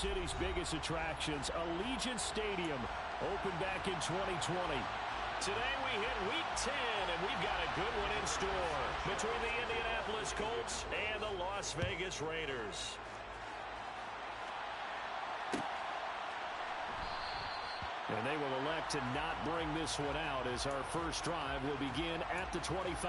city's biggest attractions, Allegiant Stadium, opened back in 2020. Today we hit Week 10, and we've got a good one in store between the Indianapolis Colts and the Las Vegas Raiders. And they will elect to not bring this one out as our first drive will begin at the 25.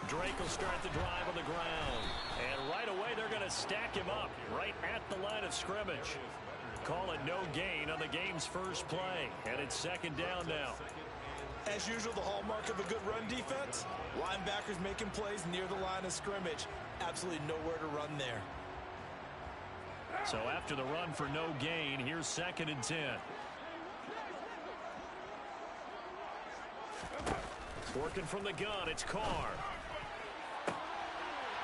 Drake will start the drive on the ground. And right away, they're going to stack him up right at the line of scrimmage. Call it no gain on the game's first play. And it's second down now. As usual, the hallmark of a good run defense, linebackers making plays near the line of scrimmage. Absolutely nowhere to run there. So after the run for no gain, here's second and 10. Working from the gun, it's Carr.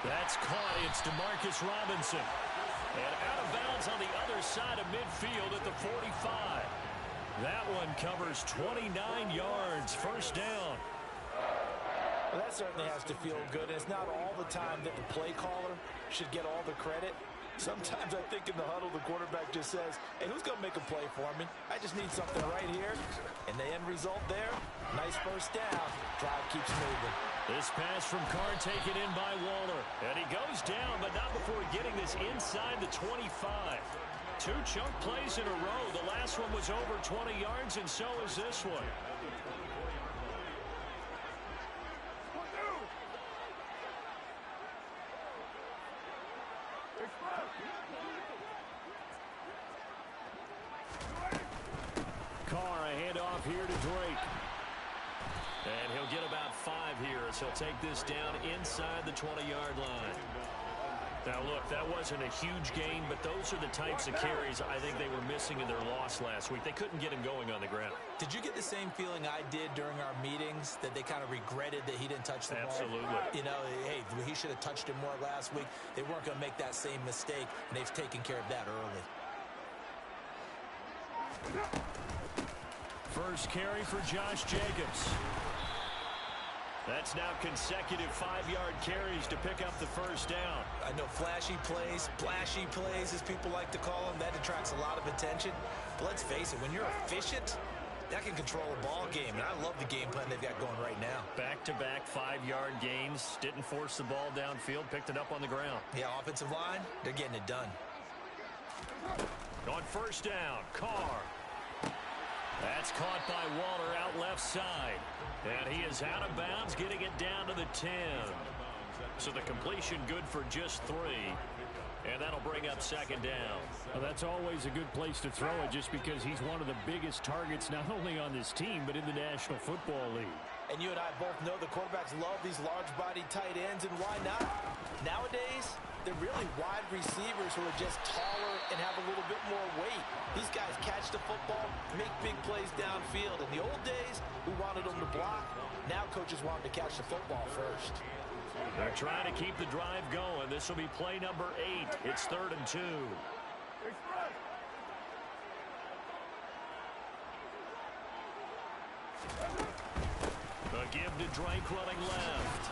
That's caught. It's Demarcus Robinson. And out of bounds on the other side of midfield at the 45. That one covers 29 yards. First down. Well, that certainly has to feel good. It's not all the time that the play caller should get all the credit. Sometimes I think in the huddle, the quarterback just says, hey, who's going to make a play for me? I just need something right here. And the end result there, nice first down. Drive keeps moving. This pass from Carr taken in by Waller. And he goes down, but not before getting this inside the 25. Two chunk plays in a row. The last one was over 20 yards, and so is this one. Carr, a handoff here to Drake. And he'll get about 5 here as he'll take this down inside the 20-yard line. Now, look, that wasn't a huge gain, but those are the types of carries I think they were missing in their loss last week. They couldn't get him going on the ground. Did you get the same feeling I did during our meetings, that they kind of regretted that he didn't touch the ball? Absolutely. You know, hey, he should have touched it more last week. They weren't going to make that same mistake, and they've taken care of that early. First carry for Josh Jacobs. That's now consecutive 5-yard carries to pick up the first down. I know flashy plays, splashy plays, as people like to call them, that attracts a lot of attention. But let's face it, when you're efficient, that can control a ball game. And I love the game plan they've got going right now. Back-to-back 5-yard gains. Didn't force the ball downfield. Picked it up on the ground. Yeah, offensive line, they're getting it done. On first down, Carr. That's caught by Waller out left side. And he is out of bounds, getting it down to the 10. So the completion good for just 3. And that'll bring up second down. Well, that's always a good place to throw it just because he's one of the biggest targets not only on this team but in the National Football League. And you and I both know the quarterbacks love these large-body tight ends, and why not? Nowadays, they're really wide receivers who are just taller and have a little bit more weight. These guys catch the football, make big plays downfield. In the old days, we wanted them to block. Now coaches want them to catch the football first. They're trying to keep the drive going. This will be play number 8. It's 3rd and 2. A give to Drake running left.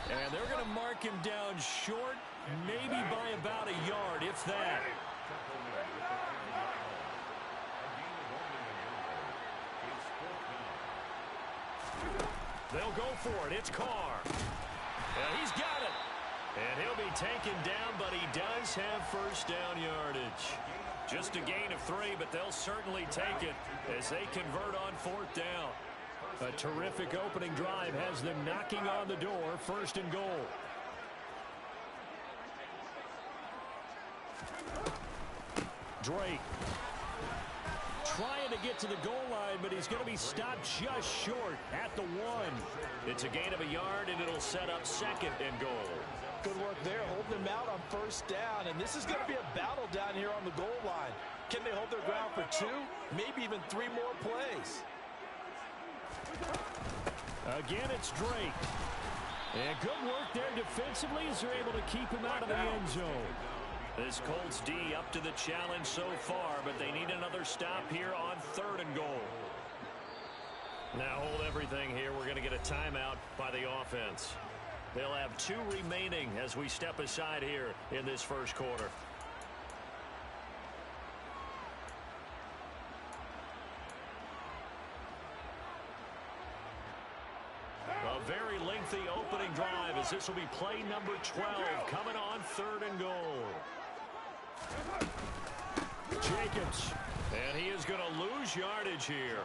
And they're going to mark him down short, maybe by about a yard, if that. They'll go for it. It's Carr. And he's got it. And he'll be taken down, but he does have first down yardage. Just a gain of 3, but they'll certainly take it as they convert on 4th down. A terrific opening drive has them knocking on the door, 1st and goal. Drake trying to get to the goal line, but he's going to be stopped just short at the 1. It's a gain of a yard, and it'll set up 2nd and goal. Good work there, holding them out on 1st down, and this is going to be a battle down here on the goal line. Can they hold their ground for 2, maybe even 3 more plays? Again, it's Drake. And good work there defensively as they're able to keep him out of the end zone. This Colts D up to the challenge so far, but they need another stop here on 3rd and goal. Now hold everything here. We're going to get a timeout by the offense. They'll have 2 remaining as we step aside here in this first quarter. A very lengthy opening drive as this will be play number 12 coming on 3rd and goal. Jacobs. And he is going to lose yardage here.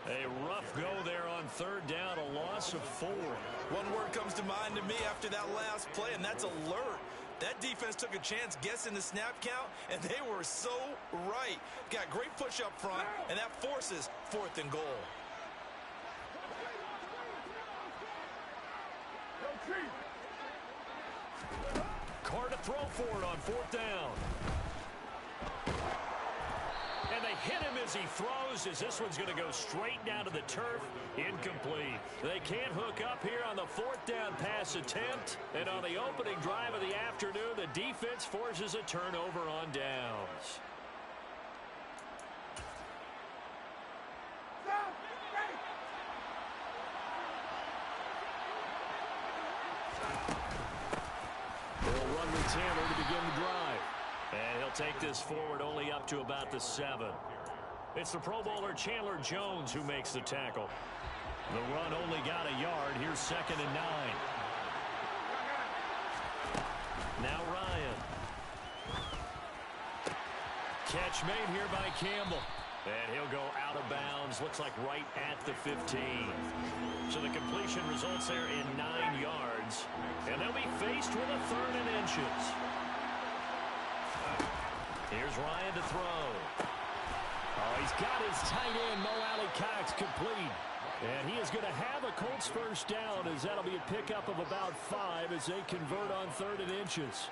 A rough go there on 3rd down, a loss of 4. One word comes to mind to me after that last play, and that's alert. That defense took a chance guessing the snap count, and they were so right. Got great push up front, and that forces 4th and goal. Carr to throw for it on 4th down. And they hit him as he throws, as this one's going to go straight down to the turf. Incomplete. They can't hook up here on the 4th down pass attempt. And on the opening drive of the afternoon, the defense forces a turnover on downs. They'll run with Taylor to begin the drive. And he'll take this forward only up to about the 7. It's the Pro Bowler Chandler Jones who makes the tackle. The run only got a yard. Here's 2nd and 9. Now Ryan. Catch made here by Campbell. And he'll go out of bounds. Looks like right at the 15. So the completion results there in 9 yards. And they'll be faced with a 3rd and inches. Here's Ryan to throw. Oh, he's got his tight end, Mo Alley-Cox, complete. And he is going to have a Colts first down, as that'll be a pickup of about 5 as they convert on 3rd and inches.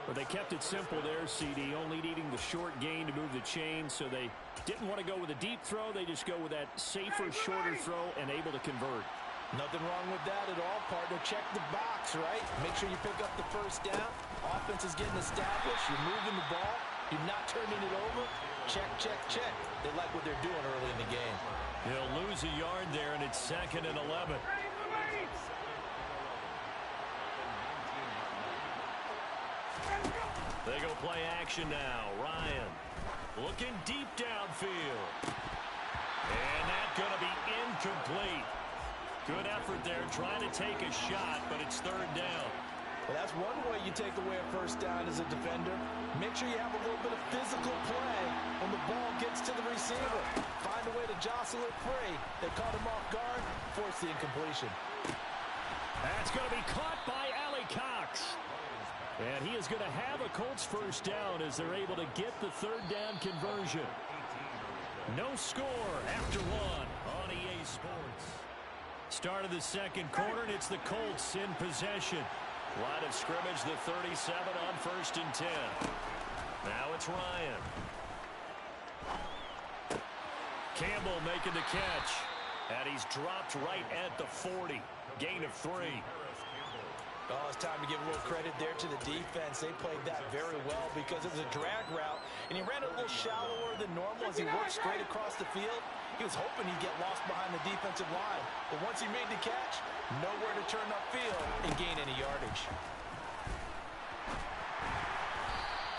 But they kept it simple there, CD, only needing the short gain to move the chain, so they didn't want to go with a deep throw. They just go with that safer, shorter throw and able to convert. Nothing wrong with that at all, partner. Check the box, right? Make sure you pick up the first down. Offense is getting established. You're moving the ball. You're not turning it over. Check, check, check. They like what they're doing early in the game. He'll lose a yard there, and it's 2nd and 11. They go play action now. Ryan looking deep downfield. And that's going to be incomplete. Good effort there, trying to take a shot, but it's 3rd down. Well, that's one way you take away a first down as a defender. Make sure you have a little bit of physical play when the ball gets to the receiver. Find a way to jostle it free. They caught him off guard, force the incompletion. That's going to be caught by Alley-Cox. And he is going to have a Colts first down as they're able to get the 3rd down conversion. No score after 1 on EA Sports. Start of the second quarter, and it's the Colts in possession. Line of scrimmage, the 37 on 1st and 10. Now it's Ryan. Campbell making the catch. And he's dropped right at the 40. Gain of 3. Oh, it's time to give a little credit there to the defense. They played that very well because it was a drag route, and he ran it a little shallower than normal as he worked straight across the field. He was hoping he'd get lost behind the defensive line, but once he made the catch, nowhere to turn upfield and gain any yardage.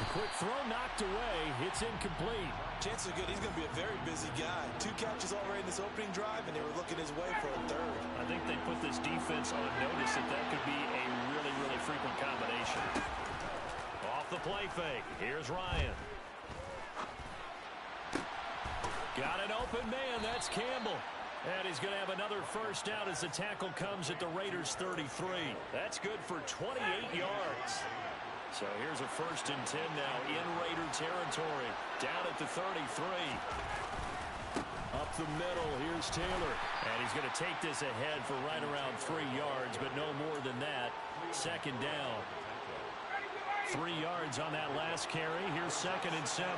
A quick throw knocked away. It's incomplete. Chances are good he's going to be a very busy guy. 2 catches already in this opening drive, and they were looking his way for a 3rd. I think they put this defense on notice that could be a really, really frequent combination. Off the play fake. Here's Ryan. Got an open man. That's Campbell. And he's going to have another first down as the tackle comes at the Raiders' 33. That's good for 28 yards. So here's a 1st and 10 now in Raider territory. Down at the 33. Up the middle, here's Taylor. And he's going to take this ahead for right around 3 yards, but no more than that. 2nd down. 3 yards on that last carry. Here's 2nd and 7.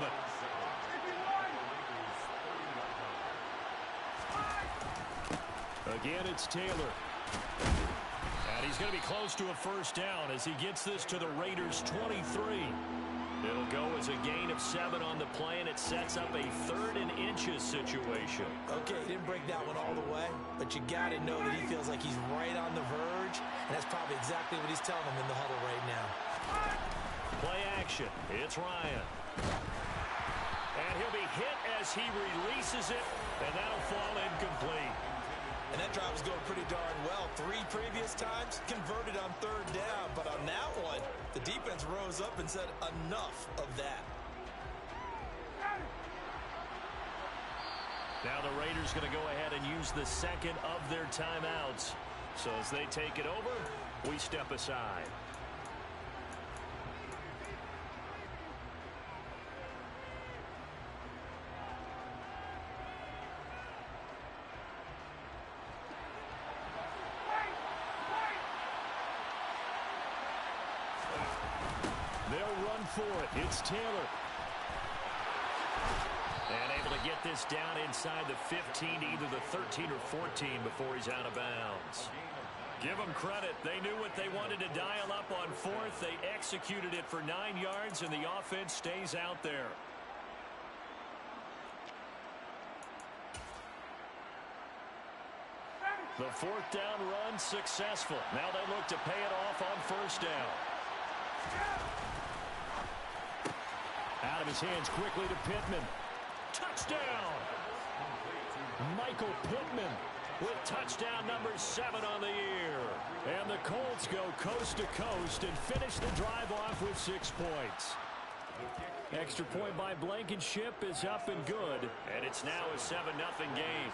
Again, it's Taylor. he's going to be close to a first down as he gets this to the Raiders' 23. It'll go as a gain of 7 on the play, and it sets up a 3rd and inches situation. Okay, he didn't break that one all the way, but you got to know that he feels like he's right on the verge, and that's probably exactly what he's telling him in the huddle right now. Play action. It's Ryan. And he'll be hit as he releases it, and that'll fall incomplete. And that drive was going pretty darn well. 3 previous times, converted on 3rd down. But on that one, the defense rose up and said enough of that. Now the Raiders going to go ahead and use the second of their timeouts. So as they take it over, we step aside. They'll run for it. It's Taylor. And able to get this down inside the 15, either the 13 or 14 before he's out of bounds. Give them credit. They knew what they wanted to dial up on 4th. They executed it for 9 yards, and the offense stays out there. The 4th down run successful. Now they look to pay it off on first down. Out of his hands quickly to Pittman. Touchdown! Michael Pittman with touchdown number 7 on the year. And the Colts go coast to coast and finish the drive off with 6 points. Extra point by Blankenship is up and good. And it's now a 7-0 game.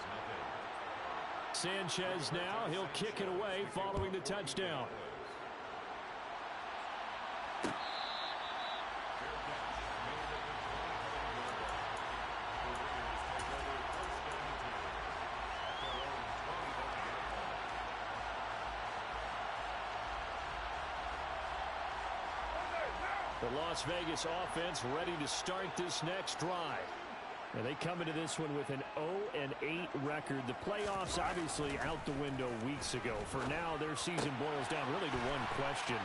Sanchez now, he'll kick it away following the touchdown. The Las Vegas offense ready to start this next drive. And they come into this one with an 0-8 record. The playoffs obviously out the window weeks ago. For now, their season boils down really to one question.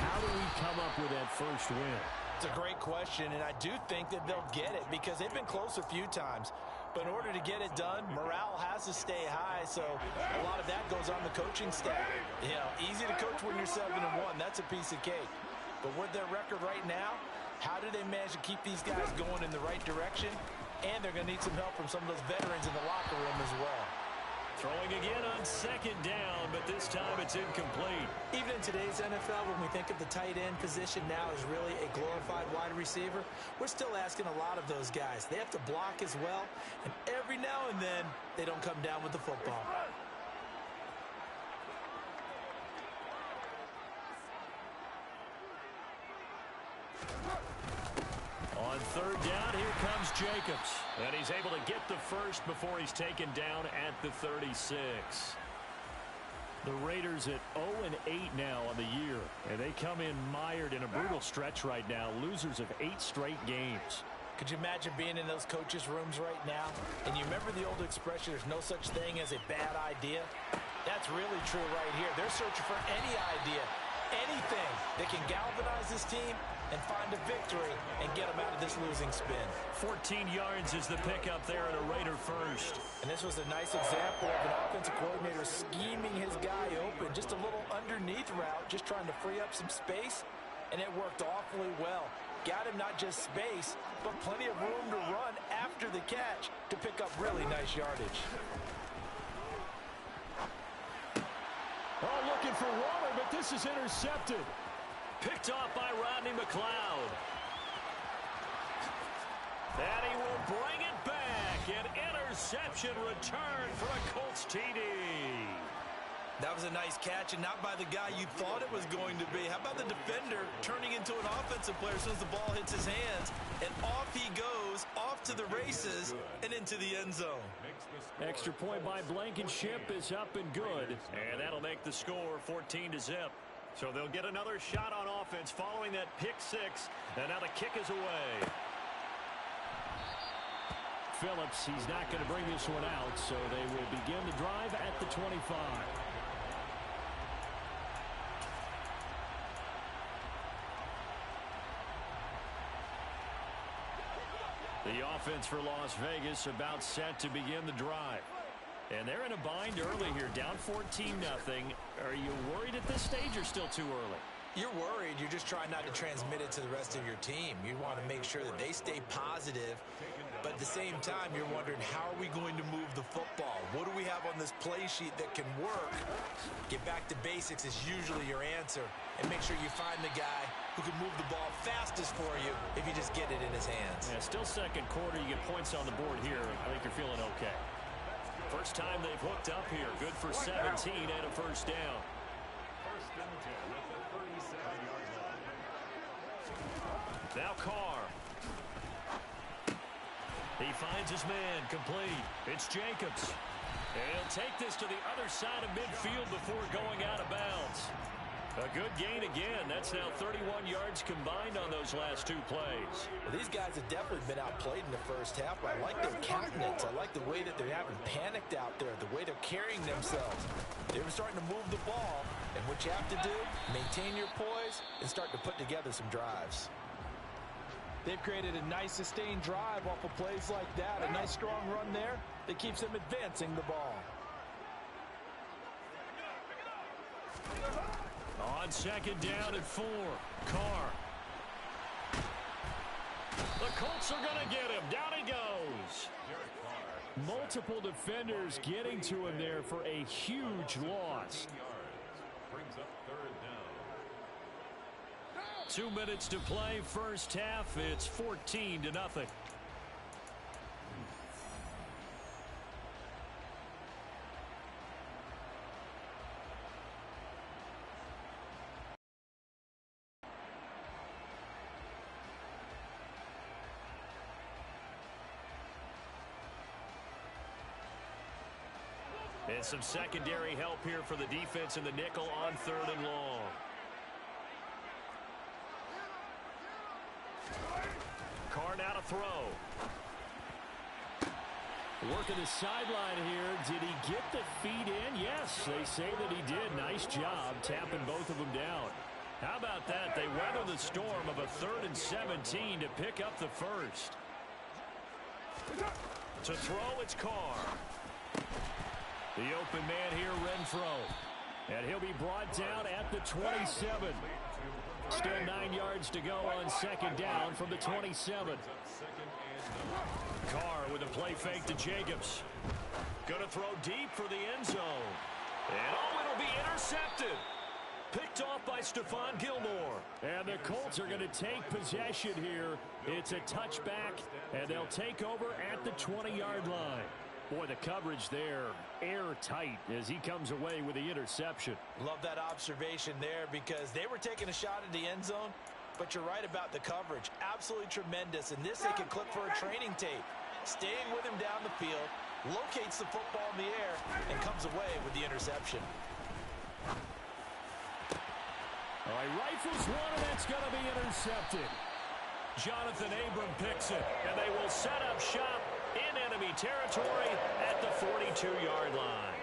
How do we come up with that first win? It's a great question, and I do think that they'll get it because they've been close a few times. But in order to get it done, morale has to stay high, so a lot of that goes on the coaching staff. You know, easy to coach when you're 7-1. That's a piece of cake. But with their record right now, how do they manage to keep these guys going in the right direction? And they're going to need some help from some of those veterans in the locker room as well. Throwing again on 2nd down, but this time it's incomplete. Even in today's NFL, when we think of the tight end position now as really a glorified wide receiver, we're still asking a lot of those guys. They have to block as well, and every now and then, they don't come down with the football. On 3rd down, here comes Jacobs. And he's able to get the first before he's taken down at the 36. The Raiders at 0-8 now on the year. And they come in mired in a brutal stretch right now. Losers of 8 straight games. Could you imagine being in those coaches' rooms right now? And you remember the old expression, there's no such thing as a bad idea? That's really true right here. They're searching for any idea, anything that can galvanize this team and find a victory and get them out of this losing spin. 14 yards is the pickup there at a Raider first. And this was a nice example of an offensive coordinator scheming his guy open. Just a little underneath route, just trying to free up some space, and it worked awfully well. Got him not just space, but plenty of room to run after the catch to pick up really nice yardage. Oh, looking for Waller, but this is intercepted. Picked off by Rodney McLeod. And he will bring it back. An interception return for a Colts TD. That was a nice catch, and not by the guy you thought it was going to be. How about the defender turning into an offensive player as soon as the ball hits his hands, and off he goes, off to the races, and into the end zone. Extra point by Blankenship is up and good. And that'll make the score 14-0. So they'll get another shot on offense following that pick 6, and now the kick is away. Phillips, he's not going to bring this one out, so they will begin the drive at the 25. The offense for Las Vegas about set to begin the drive. And they're in a bind early here, down 14-0. Are you worried at this stage or still too early? You're worried. You're just trying not to transmit it to the rest of your team. You want to make sure that they stay positive. But at the same time, you're wondering, how are we going to move the football? What do we have on this play sheet that can work? Get back to basics is usually your answer. And make sure you find the guy who can move the ball fastest for you if you just get it in his hands. Yeah, still second quarter. You get points on the board here. I think you're feeling okay. First time they've hooked up here. Good for 17 and a first down. Now Carr. He finds his man, complete. It's Jacobs. And he'll take this to the other side of midfield before going out of bounds. A good gain again. That's now 31 yards combined on those last two plays. Well, these guys have definitely been outplayed in the first half. I like their countenance. I like the way that they haven't panicked out there, the way they're carrying themselves. They're starting to move the ball. And what you have to do, maintain your poise and start to put together some drives. They've created a nice sustained drive off of plays like that. A nice strong run there that keeps them advancing the ball. On second down and 4, Carr. The Colts are going to get him. Down he goes. Multiple defenders getting to him there for a huge loss. 2 minutes to play, first half. It's 14-0. And some secondary help here for the defense in the nickel on 3rd and long. Carr now to throw. Working the sideline here. Did he get the feet in? Yes, they say that he did. Nice job tapping both of them down. How about that? They weather the storm of a 3rd and 17 to pick up the first. To throw, it's Carr. The open man here, Renfro. And he'll be brought down at the 27. Still 9 yards to go on second down from the 27. Carr with a play fake to Jacobs. Going to throw deep for the end zone. And it'll be intercepted. Picked off by Stephon Gilmore. And the Colts are going to take possession here. It's a touchback, and they'll take over at the 20-yard line. Boy, the coverage there, airtight as he comes away with the interception. Love that observation there because they were taking a shot at the end zone, but you're right about the coverage. Absolutely tremendous. And this they can clip for a training tape. Staying with him down the field, locates the football in the air, and comes away with the interception. All right, rifles one, and that's going to be intercepted. Jonathan Abram picks it, and they will set up shop in enemy territory at the 42-yard line.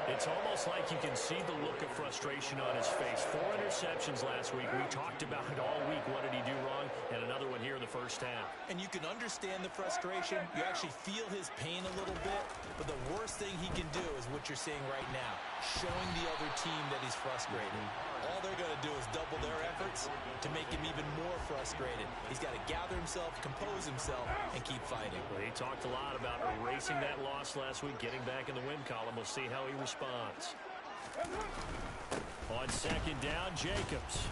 It's almost like you can see the look of frustration on his face. 4 interceptions last week. We talked about it all week. What did he do wrong? And another one here in the first half. And you can understand the frustration. You actually feel his pain a little bit. But the worst thing he can do is what you're seeing right now, showing the other team that he's frustrated. All they're going to do is double their efforts to make him even more frustrated. He's got to gather himself, compose himself, and keep fighting. Well, he talked a lot about erasing that loss last week, getting back in the win column. We'll see how he responds. On second down, Jacobs.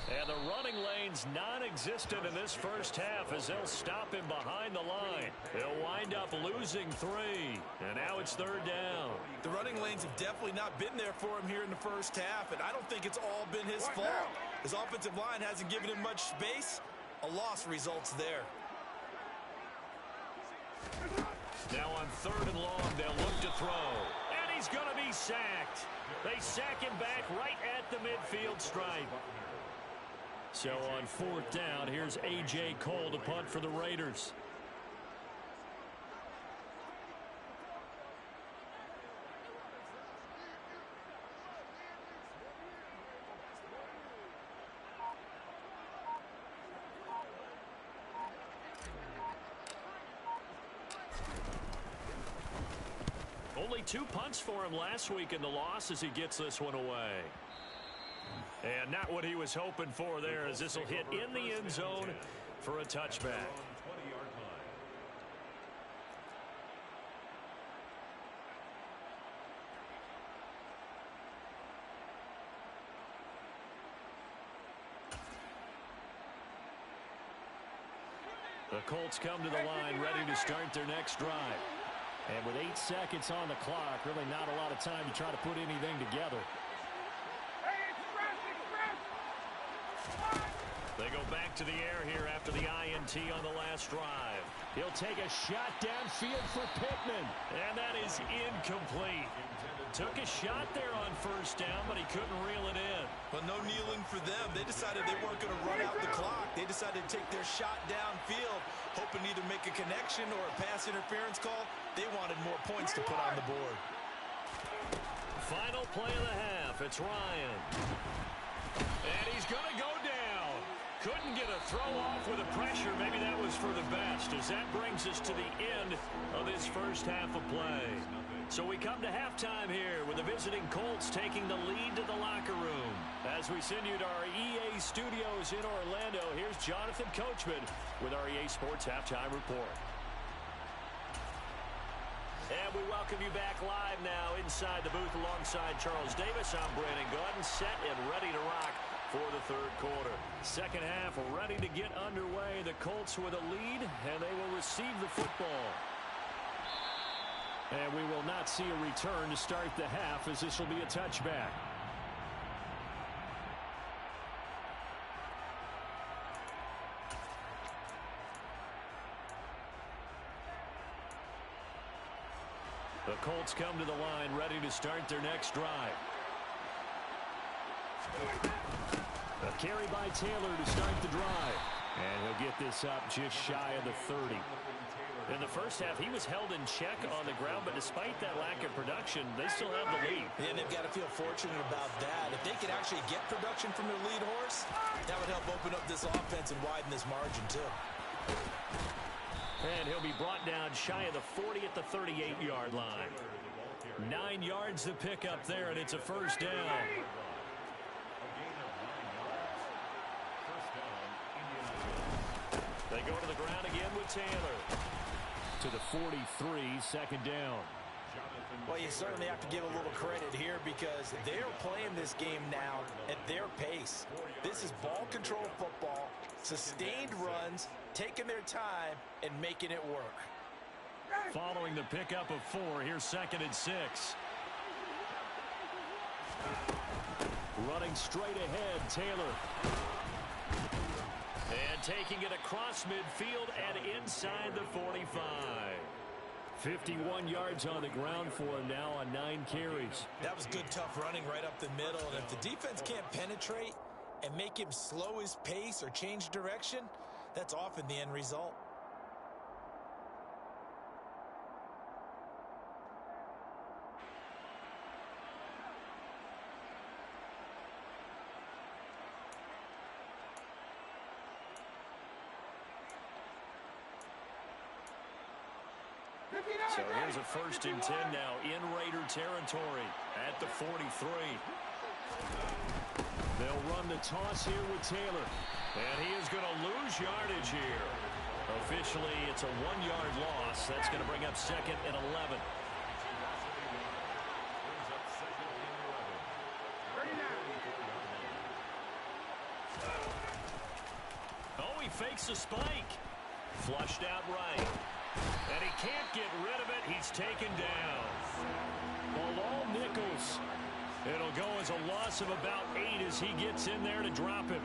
And the running lane's non-existent in this first half as they'll stop him behind the line. They'll wind up losing 3. And now it's 3rd down. The running lanes have definitely not been there for him here in the first half, and I don't think it's all been his fault. His offensive line hasn't given him much space. A loss results there. Now on 3rd and long, they'll look to throw. And he's going to be sacked. They sack him back right at the midfield stripe. So on 4th down, here's A.J. Cole to punt for the Raiders. Only 2 punts for him last week in the loss as he gets this one away. And not what he was hoping for there, as this will hit in the end zone for a touchback. The Colts come to the line, ready to start their next drive. And with 8 seconds on the clock, really not a lot of time to try to put anything together. They go back to the air here after the INT on the last drive. He'll take a shot downfield for Pittman. And that is incomplete. Took a shot there on first down, but he couldn't reel it in. But no kneeling for them. They decided they weren't going to run out the clock. They decided to take their shot downfield, hoping to either make a connection or a pass interference call. They wanted more points to put on the board. Final play of the half. It's Ryan. And he's going to go down. Couldn't get a throw off with the pressure. Maybe that was for the best, as that brings us to the end of this first half of play. So we come to halftime here with the visiting Colts taking the lead to the locker room. As we send you to our EA studios in Orlando, here's Jonathan Coachman with our EA Sports Halftime Report. And we welcome you back live now inside the booth alongside Charles Davis. I'm Brandon Gordon, set and ready to rock for the third quarter. Second half ready to get underway. The Colts with a lead, and they will receive the football. And we will not see a return to start the half, as this will be a touchback. The Colts come to the line, ready to start their next drive. A carry by Taylor to start the drive. And he'll get this up just shy of the 30. In the first half, he was held in check on the ground, but despite that lack of production, they still have the lead. Yeah, and they've got to feel fortunate about that. If they could actually get production from their lead horse, that would help open up this offense and widen this margin, too. And he'll be brought down shy of the 40 at the 38-yard line. 9 yards to pick up there, and it's a first down. They go to the ground again with Taylor. To the 43, second down. Well, you certainly have to give a little credit here because they're playing this game now at their pace. This is ball control football, sustained runs, taking their time, and making it work. Following the pickup of 4, here's second and 6. Running straight ahead, Taylor. And taking it across midfield and inside the 45. 51 yards on the ground for him now on 9 carries. That was good, tough running right up the middle. And if the defense can't penetrate and make him slow his pace or change direction, that's often the end result. So here's a first and 10 now in Raider territory at the 43. They'll run the toss here with Taylor. And he is going to lose yardage here. Officially, it's a 1-yard loss. That's going to bring up second and 11. Oh, he fakes a spike. Flushed out right. And he can't get rid of it. He's taken down. Bilal Nichols. It'll go as a loss of about 8 as he gets in there to drop him.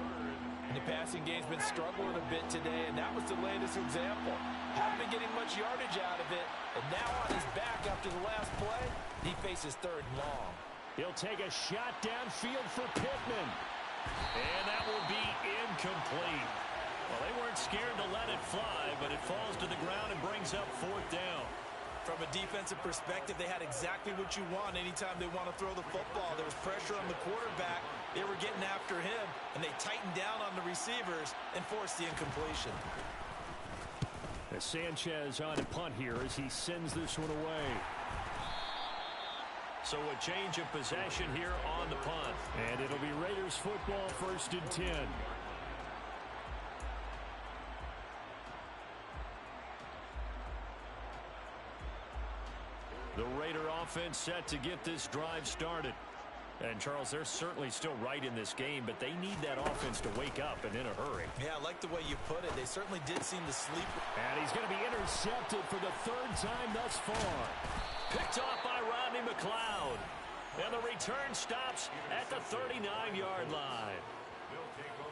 The passing game's been struggling a bit today, and that was the latest example. Haven't been getting much yardage out of it, and now on his back after the last play, he faces third and long. He'll take a shot downfield for Pittman. And that will be incomplete. Well, they weren't scared to let it fly, but it falls to the ground and brings up fourth down. From a defensive perspective, they had exactly what you want anytime they want to throw the football. There was pressure on the quarterback. They were getting after him, and they tightened down on the receivers and forced the incompletion. Sanchez on a punt here as he sends this one away. So a change of possession here on the punt. And it'll be Raiders football, 1st and 10. The Raider offense set to get this drive started. And, Charles, they're certainly still right in this game, but they need that offense to wake up and in a hurry. Yeah, I like the way you put it. They certainly did seem to sleep. And he's going to be intercepted for the 3rd time thus far. Picked off by Rodney McLeod. And the return stops at the 39-yard line.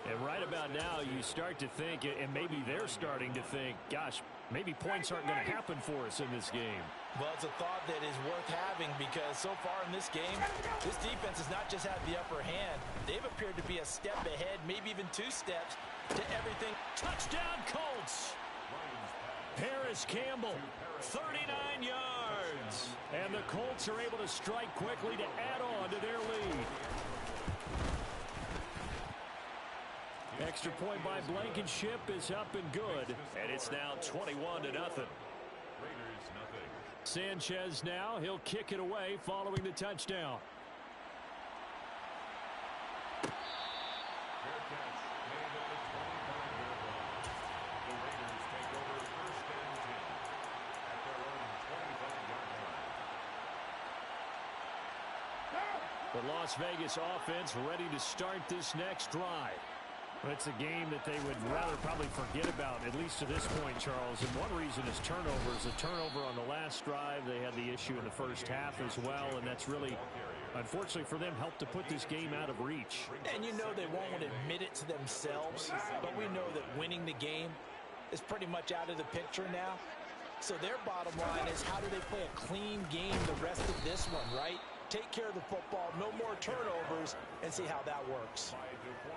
And right about now, you start to think, and maybe they're starting to think, gosh, maybe points aren't going to happen for us in this game. Well, it's a thought that is worth having because so far in this game, this defense has not just had the upper hand. They've appeared to be a step ahead, maybe even 2 steps to everything. Touchdown, Colts. Harris Campbell, 39 yards. And the Colts are able to strike quickly to add on to their lead. Extra point by Blankenship is up and good. And it's now 21-0. Sanchez now, he'll kick it away following the touchdown. The Las Vegas offense ready to start this next drive. It's a game that they would rather probably forget about, at least to this point, Charles. And one reason is turnovers. A turnover on the last drive. They had the issue in the first half as well, and that's really, unfortunately for them, helped to put this game out of reach. And you know they won't admit it to themselves, but we know that winning the game is pretty much out of the picture now. So their bottom line is, how do they play a clean game the rest of this one, right? Take care of the football, no more turnovers, and see how that works.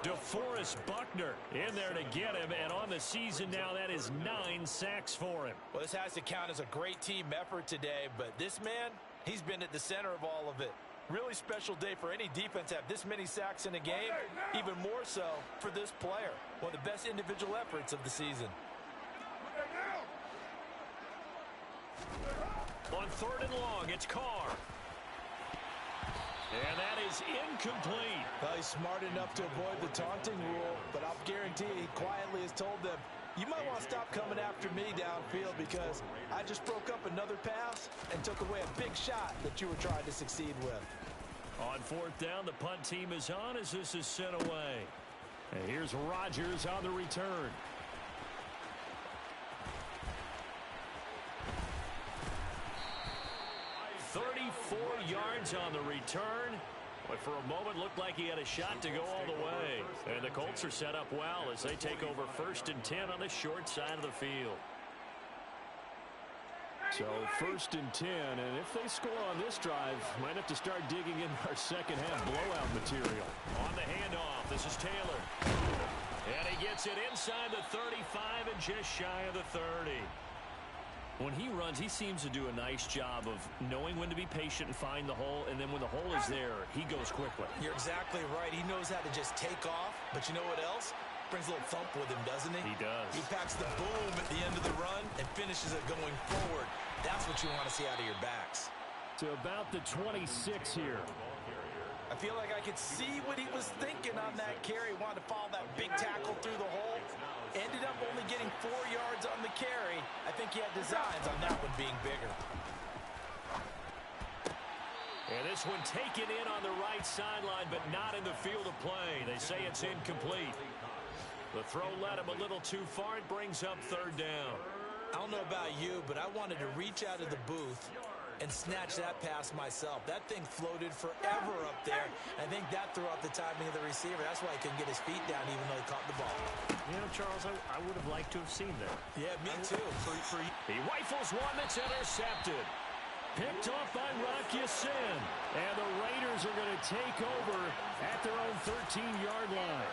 DeForest Buckner in there to get him, and on the season now, that is 9 sacks for him. Well, this has to count as a great team effort today, but this man, he's been at the center of all of it. Really special day for any defense to have this many sacks in a game, even more so for this player. One of the best individual efforts of the season. On 3rd and long, it's Carr. And that is incomplete. Well, he's smart enough to avoid the taunting rule, but I'll guarantee he quietly has told them, you might want to stop coming after me downfield because I just broke up another pass and took away a big shot that you were trying to succeed with. On 4th down, the punt team is on as this is sent away. And here's Rodgers on the return. Yards on the return, but for a moment looked like he had a shot to go all the way. And the Colts are set up well as they take over 1st and 10 on the short side of the field. So 1st and 10, and if they score on this drive, might have to start digging in our second half blowout material. On the handoff, this is Taylor. And he gets it inside the 35 and just shy of the 30. When he runs, he seems to do a nice job of knowing when to be patient and find the hole, and then when the hole is there, he goes quickly. You're exactly right. He knows how to just take off, but you know what else? Brings a little thump with him, doesn't he? He does. He packs the boom at the end of the run and finishes it going forward. That's what you want to see out of your backs. To about the 26 here. I feel like I could see what he was thinking on that carry. Wanted to follow that big tackle through the hole. Ended up only getting 4 yards on the carry. I think he had designs on that one being bigger. And this one taken in on the right sideline, but not in the field of play. They say it's incomplete. The throw led him a little too far. It brings up 3rd down. I don't know about you, but I wanted to reach out of the booth and snatch that pass myself. That thing floated forever up there. I think that threw off the timing of the receiver. That's why he couldn't get his feet down even though he caught the ball. You know, Charles, I would have liked to have seen that. Yeah, me too. He rifles one that's intercepted. Picked off by Rocky Sin. And the Raiders are going to take over at their own 13-yard line.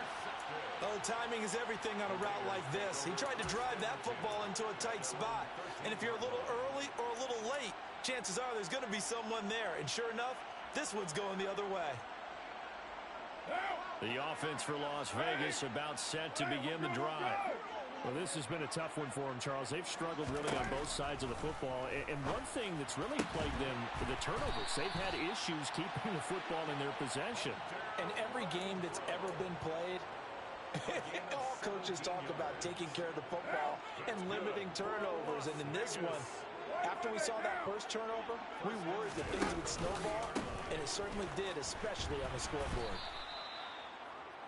Oh, timing is everything on a route like this. He tried to drive that football into a tight spot. And if you're a little early or a little late, chances are there's going to be someone there. And sure enough, this one's going the other way. The offense for Las Vegas about set to begin the drive. Well, this has been a tough one for them, Charles. They've struggled really on both sides of the football. And one thing that's really plagued them, the turnovers. They've had issues keeping the football in their possession. And every game that's ever been played, all coaches talk about taking care of the football and limiting turnovers. And in this one, after we saw that first turnover, we worried that things would snowball, and it certainly did, especially on the scoreboard.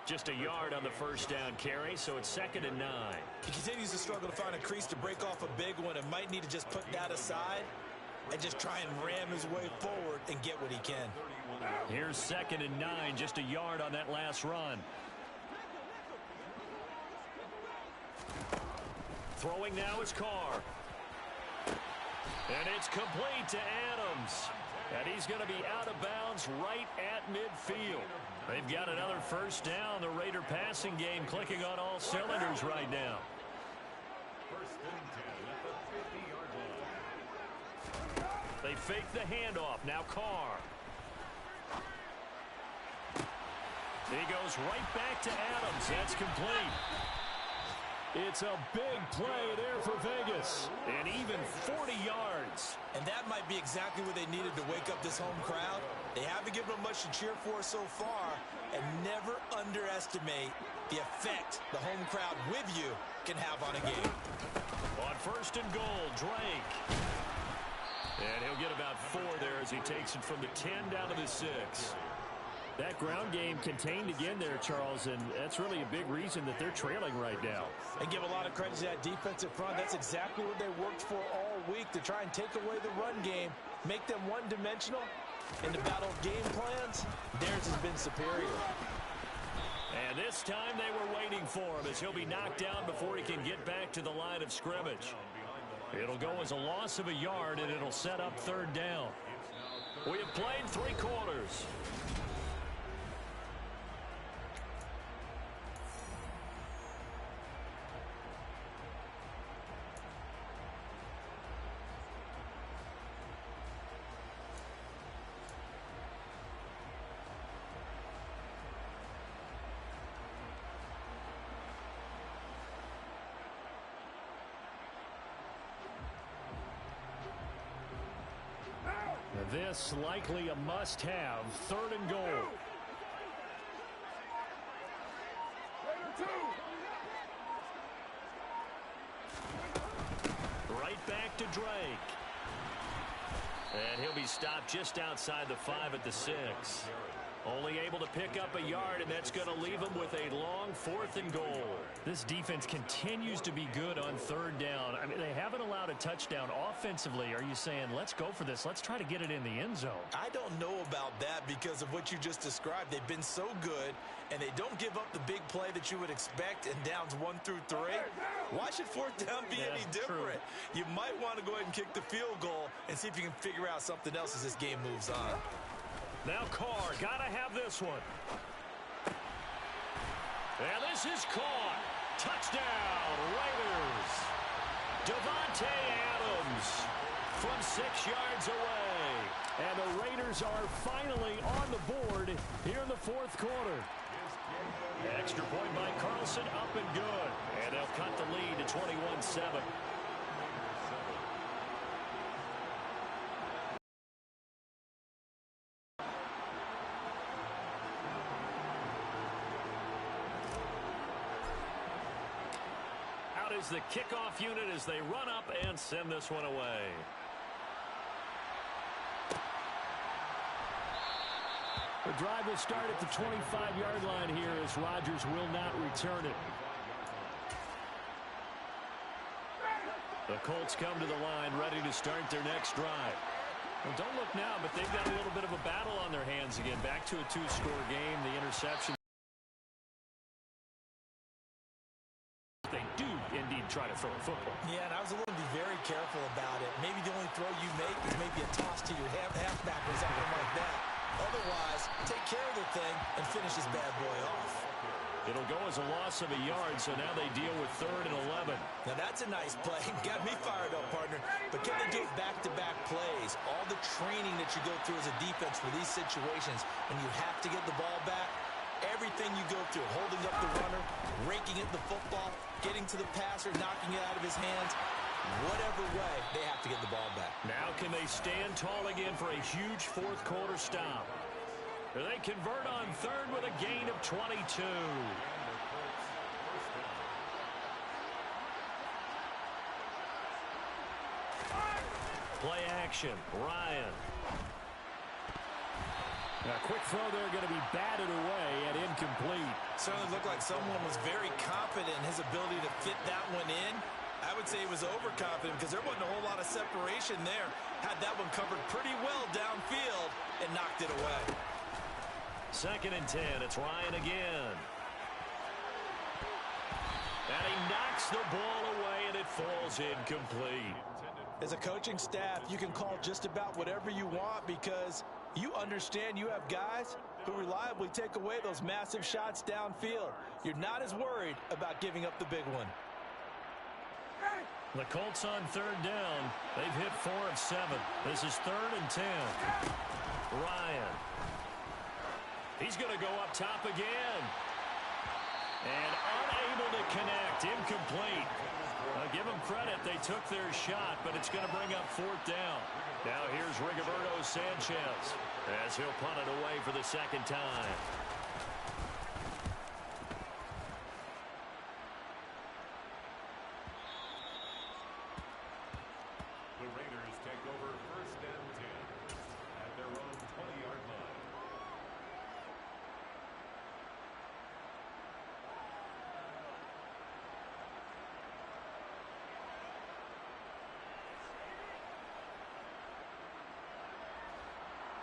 Just a yard on the first down carry, so it's 2nd and 9. He continues to struggle to find a crease to break off a big one and might need to just put that aside and just try and ram his way forward and get what he can. Here's 2nd and 9, just a yard on that last run. Throwing now is Carr. And it's complete to Adams. And he's going to be out of bounds right at midfield. They've got another first down. The Raider passing game clicking on all cylinders right now. They fake the handoff. Now Carr. He goes right back to Adams. That's complete. It's a big play there for Vegas. And even 40 yards. And that might be exactly what they needed to wake up this home crowd. They haven't given them much to cheer for so far. And never underestimate the effect the home crowd with you can have on a game. On 1st and goal, Drake. And he'll get about 4 there as he takes it from the 10 down to the 6. That ground game contained again there, Charles, and that's really a big reason that they're trailing right now. And give a lot of credit to that defensive front. That's exactly what they worked for all week, to try and take away the run game, make them one-dimensional. In the battle of game plans, theirs has been superior. And this time they were waiting for him as he'll be knocked down before he can get back to the line of scrimmage. It'll go as a loss of a yard, and it'll set up 3rd down. We have played 3 quarters. This likely a must-have. 3rd and goal. Right back to Drake. And he'll be stopped just outside the 5 at the 6. Only able to pick up a yard, and that's going to leave him with a long 4th and goal. This defense continues to be good on 3rd down. I mean, they haven't allowed a touchdown offensively. Are you saying, let's go for this? Let's try to get it in the end zone. I don't know about that because of what you just described. They've been so good, and they don't give up the big play that you would expect in downs 1 through 3. Why should 4th down be any different? True. You might want to go ahead and kick the field goal and see if you can figure out something else as this game moves on. Now Carr, gotta have this one. And this is caught. Touchdown, Raiders. Davante Adams from 6 yards away. And the Raiders are finally on the board here in the 4th quarter. Extra point by Carlson, up and good. And they'll cut the lead to 21-7. Is the kickoff unit as they run up and send this one away. The drive will start at the 25-yard line here as Rodgers will not return it. The Colts come to the line ready to start their next drive. Well, don't look now, but they've got a little bit of a battle on their hands again. Back to a 2-score game. The interception. They do indeed try to throw a football. Yeah, and I was a little be very careful about it. Maybe the only throw you make is maybe a toss to your halfback or something like that. Otherwise, take care of the thing and finish this bad boy off. It'll go as a loss of a yard, so now they deal with 3rd and 11. Now that's a nice play. Got me fired up, partner. But can they do it back-to-back plays? All the training that you go through as a defense for these situations, when you have to get the ball back, everything you go through, holding up the runner, raking at the football, getting to the passer, knocking it out of his hands. Whatever way, they have to get the ball back. Now can they stand tall again for a huge fourth quarter stop? They convert on third with a gain of 22. Play action, Ryan. A quick throw there going to be batted away and incomplete. Certainly looked like someone was very confident in his ability to fit that one in. I would say he was overconfident because there wasn't a whole lot of separation there. Had that one covered pretty well downfield and knocked it away. 2nd and 10. It's Ryan again. And he knocks the ball away, and it falls incomplete. As a coaching staff, you can call just about whatever you want because you understand you have guys who reliably take away those massive shots downfield. You're not as worried about giving up the big one. The Colts on 3rd down. They've hit 4 of 7. This is 3rd and 10. Ryan. He's going to go up top again. And unable to connect. Incomplete. Give them credit. They took their shot, but it's going to bring up 4th down. Now here's Rigoberto Sanchez as he'll punt it away for the 2nd time. The Raiders take over 1st and 10 at their own 20-yard line.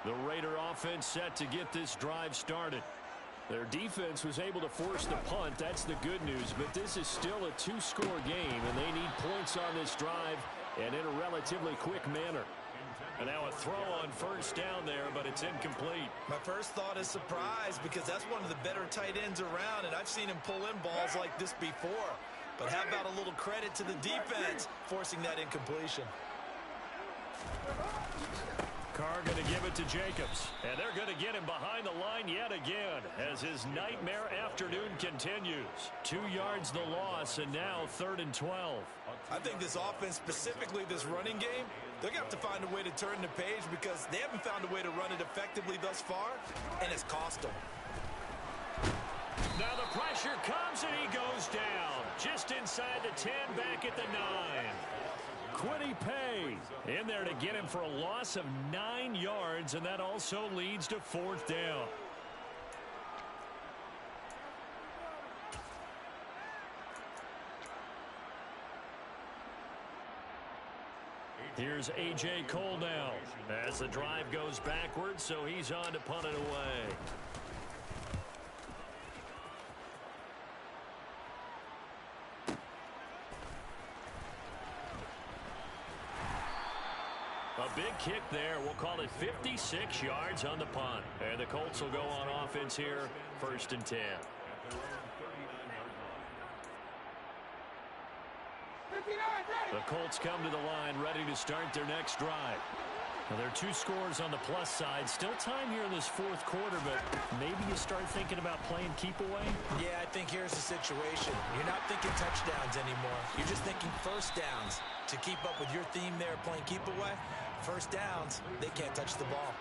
The Raider offense set to get this drive started. Their defense was able to force the punt. That's the good news. But this is still a 2-score game, and they need points on this drive and in a relatively quick manner. And now a throw on 1st down there, but it's incomplete. My first thought is surprise because that's one of the better tight ends around, and I've seen him pull in balls like this before. But how about a little credit to the defense forcing that incompletion? Carr going to give it to Jacobs. And they're going to get him behind the line yet again as his nightmare afternoon continues. 2 yards the loss, and now 3rd and 12. I think this offense, specifically this running game, they're going to have to find a way to turn the page because they haven't found a way to run it effectively thus far, and it's cost them. Now the pressure comes, and he goes down. Just inside the 10, back at the 9. Quiddy Pay in there to get him for a loss of 9 yards, and that also leads to 4th down. Here's A.J. Cole now as the drive goes backwards, so he's on to punt it away. A big kick there. We'll call it 56 yards on the punt. And the Colts will go on offense here, 1st and 10. The Colts come to the line, ready to start their next drive. Now, there are 2 scores on the plus side. Still time here in this 4th quarter, but maybe you start thinking about playing keep away? Yeah, I think here's the situation. You're not thinking touchdowns anymore. You're just thinking 1st downs. To keep up with your theme there, playing keep away, 1st downs, they can't touch the ball.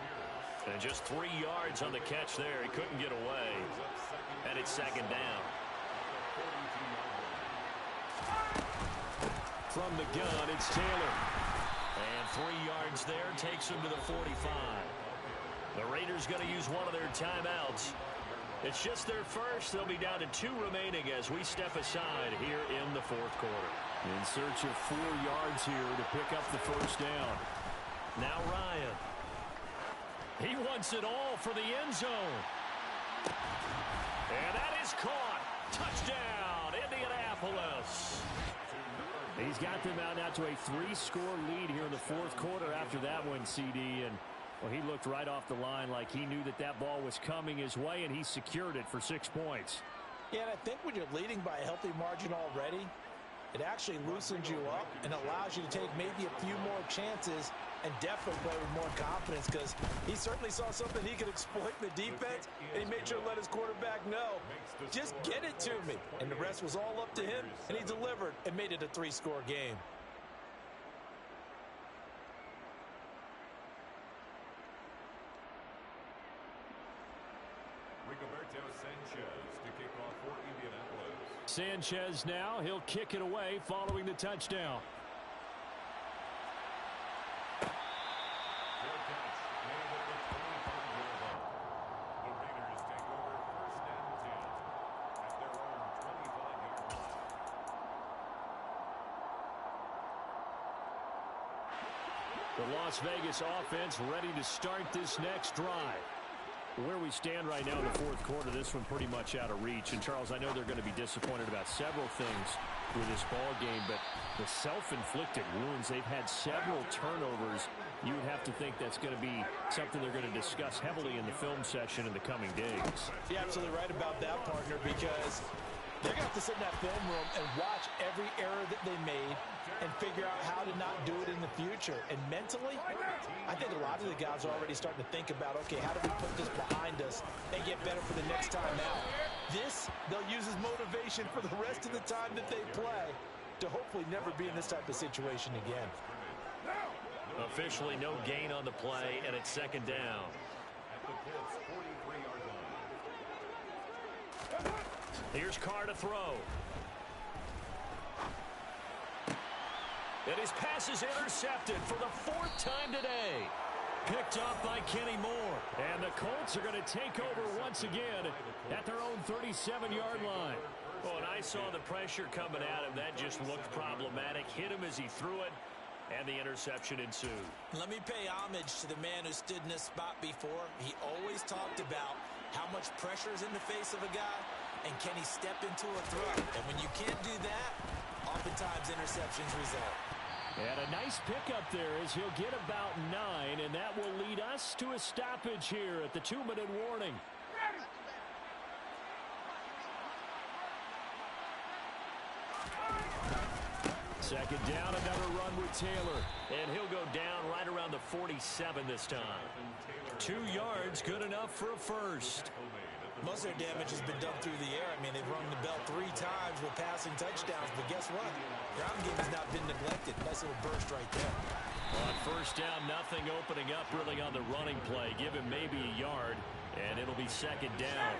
And just 3 yards on the catch there. He couldn't get away. And it's 2nd down. From the gun, it's Taylor. And 3 yards there takes him to the 45. The Raiders going to use one of their timeouts. It's just their first. They'll be down to 2 remaining as we step aside here in the 4th quarter. In search of 4 yards here to pick up the 1st down. Now Ryan. He wants it all for the end zone. And that is caught. Touchdown, Indianapolis. He's got them out now to a 3-score lead here in the 4th quarter after that one, CD. And well, he looked right off the line like he knew that that ball was coming his way, and he secured it for 6 points. Yeah, and I think when you're leading by a healthy margin already, it actually loosens you up and allows you to take maybe a few more chances and definitely play with more confidence because he certainly saw something he could exploit in the defense, and he made sure to let his quarterback know, just get it to me. And the rest was all up to him, and he delivered and made it a 3-score game. Sanchez now, he'll kick it away following the touchdown. The Las Vegas offense ready to start this next drive. Where we stand right now in the fourth quarter, this one pretty much out of reach. And, Charles, I know they're going to be disappointed about several things with this ball game, but the self-inflicted wounds, they've had several turnovers. You would have to think that's going to be something they're going to discuss heavily in the film session in the coming days. You're absolutely right about that, partner, because they're going to have to sit in that film room and watch every error that they made and figure out how to not do it in the future. And mentally, I think a lot of the guys are already starting to think about, okay, how do we put this behind us and get better for the next time out? This, they'll use as motivation for the rest of the time that they play to hopefully never be in this type of situation again. Officially no gain on the play, and it's second down. Here's Carr to throw. And his pass is intercepted for the 4th time today. Picked off by Kenny Moore. And the Colts are going to take over once again at their own 37-yard line. Oh, and I saw the pressure coming at him. That just looked problematic. Hit him as he threw it, and the interception ensued. Let me pay homage to the man who stood in this spot before. He always talked about how much pressure is in the face of a guy, and can he step into a throw? And when you can't do that, oftentimes interceptions result. And a nice pickup there as he'll get about 9, and that will lead us to a stoppage here at the 2-minute warning. Second down, another run with Taylor. And he'll go down right around the 47 this time. 2 yards, good enough for a first. Most of their damage has been done through the air. I mean, they've rung the bell 3 times with passing touchdowns, but guess what? Ground game has not been neglected. Nice little burst right there. On first down, nothing opening up really on the running play. Give him maybe a yard, and it'll be second down.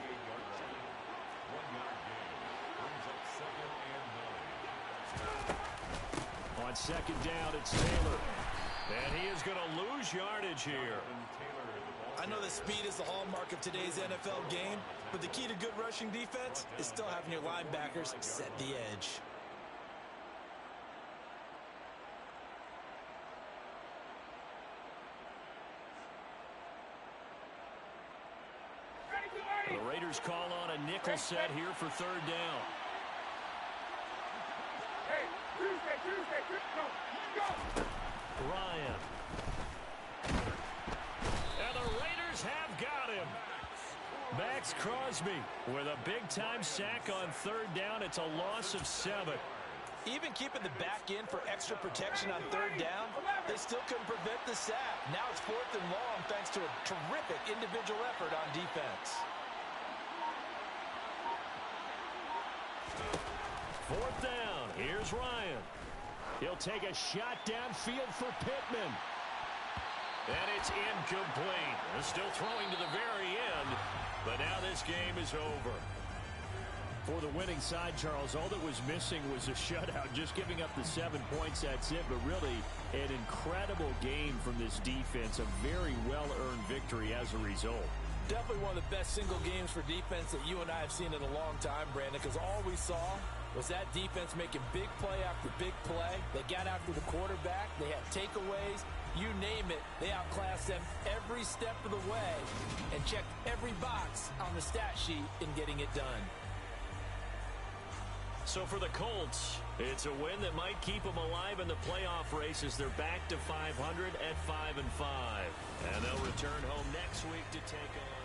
On second down, it's Taylor. And he is going to lose yardage here. I know that speed is the hallmark of today's NFL game, but the key to good rushing defense is still having your linebackers set the edge. The Raiders call on a nickel set here for third down. Ryan. And the Raiders have got him. Max Crosby with a big-time sack on third down. It's a loss of 7. Even keeping the back in for extra protection on third down, they still couldn't prevent the sack. Now it's 4th and long thanks to a terrific individual effort on defense. 4th down. Here's Ryan. He'll take a shot downfield for Pittman. And it's incomplete. They're still throwing to the very end, but now this game is over. For the winning side, Charles, all that was missing was a shutout. Just giving up the 7 points, that's it. But really, an incredible game from this defense. A very well-earned victory as a result. Definitely one of the best single games for defense that you and I have seen in a long time, Brandon, because all we saw was that defense making big play after big play. They got after the quarterback. They had takeaways. You name it, they outclassed them every step of the way and checked every box on the stat sheet in getting it done. So for the Colts, it's a win that might keep them alive in the playoff races. They're back to 500 at 5-5. And they'll return home next week to take on